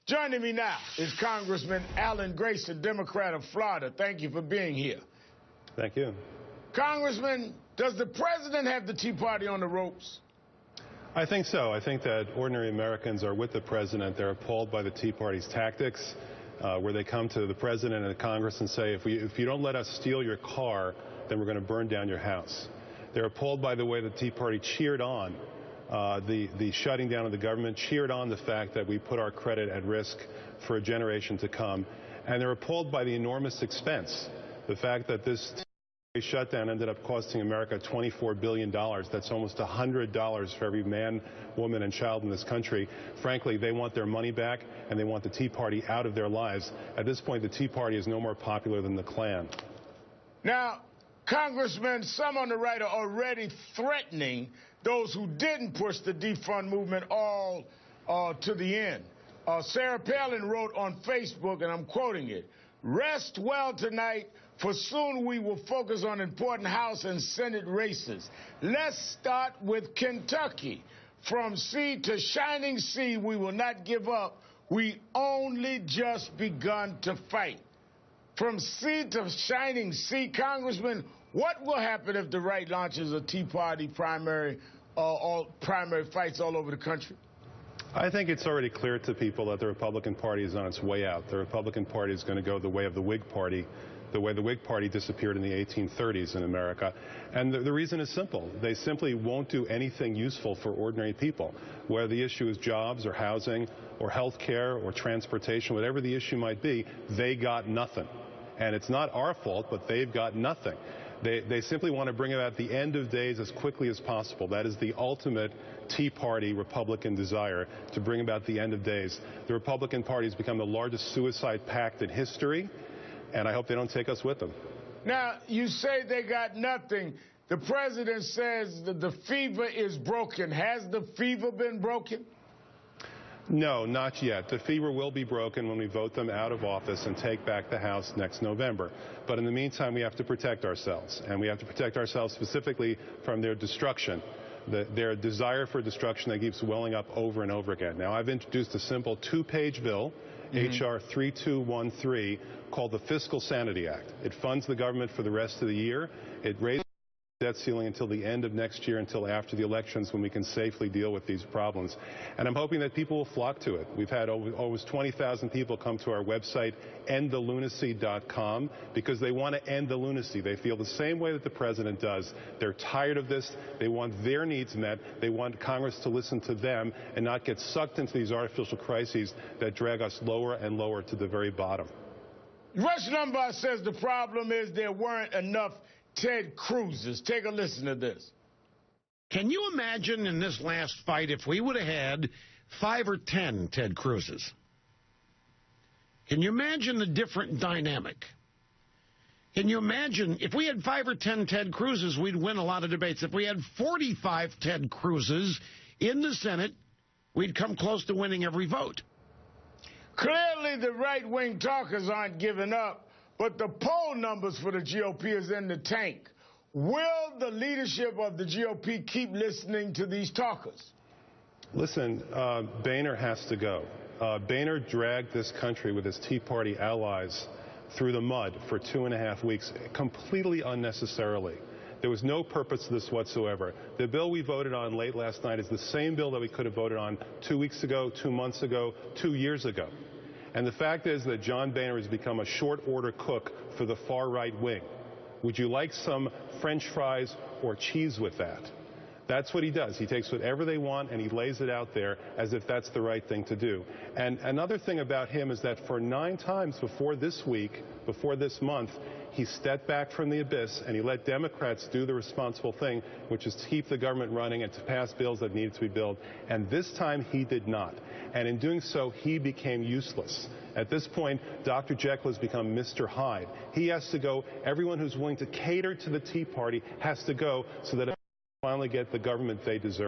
Joining me now is Congressman Alan Grayson, Democrat of Florida. Thank you for being here. Thank you. Congressman, does the president have the Tea Party on the ropes? I think so. I think that ordinary Americans are with the president. They're appalled by the Tea Party's tactics, where they come to the president and the Congress and say, if you don't let us steal your car, then we're going to burn down your house. They're appalled by the way the Tea Party cheered on the shutting down of the government, cheered on the fact that we put our credit at risk for a generation to come. And they're appalled by the enormous expense. The fact that this shutdown ended up costing America $24 billion. That's almost $100 for every man, woman, and child in this country. Frankly, they want their money back, and they want the Tea Party out of their lives. At this point, the Tea Party is no more popular than the Klan. Now, Congressman, some on the right are already threatening those who didn't push the defund movement all to the end. Sarah Palin wrote on Facebook, and I'm quoting it, "Rest well tonight, for soon we will focus on important House and Senate races. Let's start with Kentucky. From sea to shining sea, we will not give up. We only just begun to fight." From sea to shining sea, Congressman, what will happen if the right launches a Tea Party primary fights all over the country? I think it's already clear to people that the Republican Party is on its way out. The Republican Party is going to go the way of the Whig Party, the way the Whig Party disappeared in the 1830s in America. And the reason is simple. They simply won't do anything useful for ordinary people, whether the issue is jobs or housing or health care or transportation, whatever the issue might be, they got nothing. And it's not our fault, but they've got nothing. They simply want to bring about the end of days as quickly as possible. That is the ultimate Tea Party Republican desire, to bring about the end of days. The Republican Party has become the largest suicide pact in history, and I hope they don't take us with them. Now, you say they got nothing. The president says that the fever is broken. Has the fever been broken? No, not yet. The fever will be broken when we vote them out of office and take back the House next November. But in the meantime, we have to protect ourselves, and we have to protect ourselves specifically from their destruction, their desire for destruction that keeps welling up over and over again. Now, I've introduced a simple two-page bill, H.R. 3213, called the Fiscal Sanity Act. It funds the government for the rest of the year. It raises debt ceiling until the end of next year, until after the elections, when we can safely deal with these problems. And I'm hoping that people will flock to it. We've had almost 20,000 people come to our website, endthelunacy.com, because they want to end the lunacy. They feel the same way that the president does. They're tired of this. They want their needs met. They want Congress to listen to them and not get sucked into these artificial crises that drag us lower and lower to the very bottom. Rush Limbaugh says the problem is there weren't enough Ted Cruz's. Take a listen to this. Can you imagine in this last fight if we would have had 5 or 10 Ted Cruz's? Can you imagine the different dynamic? Can you imagine if we had 5 or 10 Ted Cruz's, we'd win a lot of debates. If we had 45 Ted Cruz's in the Senate, we'd come close to winning every vote. Clearly, the right-wing talkers aren't giving up. But the poll numbers for the GOP is in the tank. Will the leadership of the GOP keep listening to these talkers? Listen, Boehner has to go. Boehner dragged this country with his Tea Party allies through the mud for 2.5 weeks, completely unnecessarily. There was no purpose to this whatsoever. The bill we voted on late last night is the same bill that we could have voted on 2 weeks ago, 2 months ago, 2 years ago. And the fact is that John Boehner has become a short-order cook for the far-right wing. Would you like some French fries or cheese with that? That's what he does. He takes whatever they want and he lays it out there as if that's the right thing to do. And another thing about him is that for 9 times before this week, before this month, he stepped back from the abyss and he let Democrats do the responsible thing, which is to keep the government running and to pass bills that needed to be billed. And this time he did not. And in doing so, he became useless. At this point, Dr. Jekyll has become Mr. Hyde. He has to go. Everyone who's willing to cater to the Tea Party has to go so that finally get the government they deserve.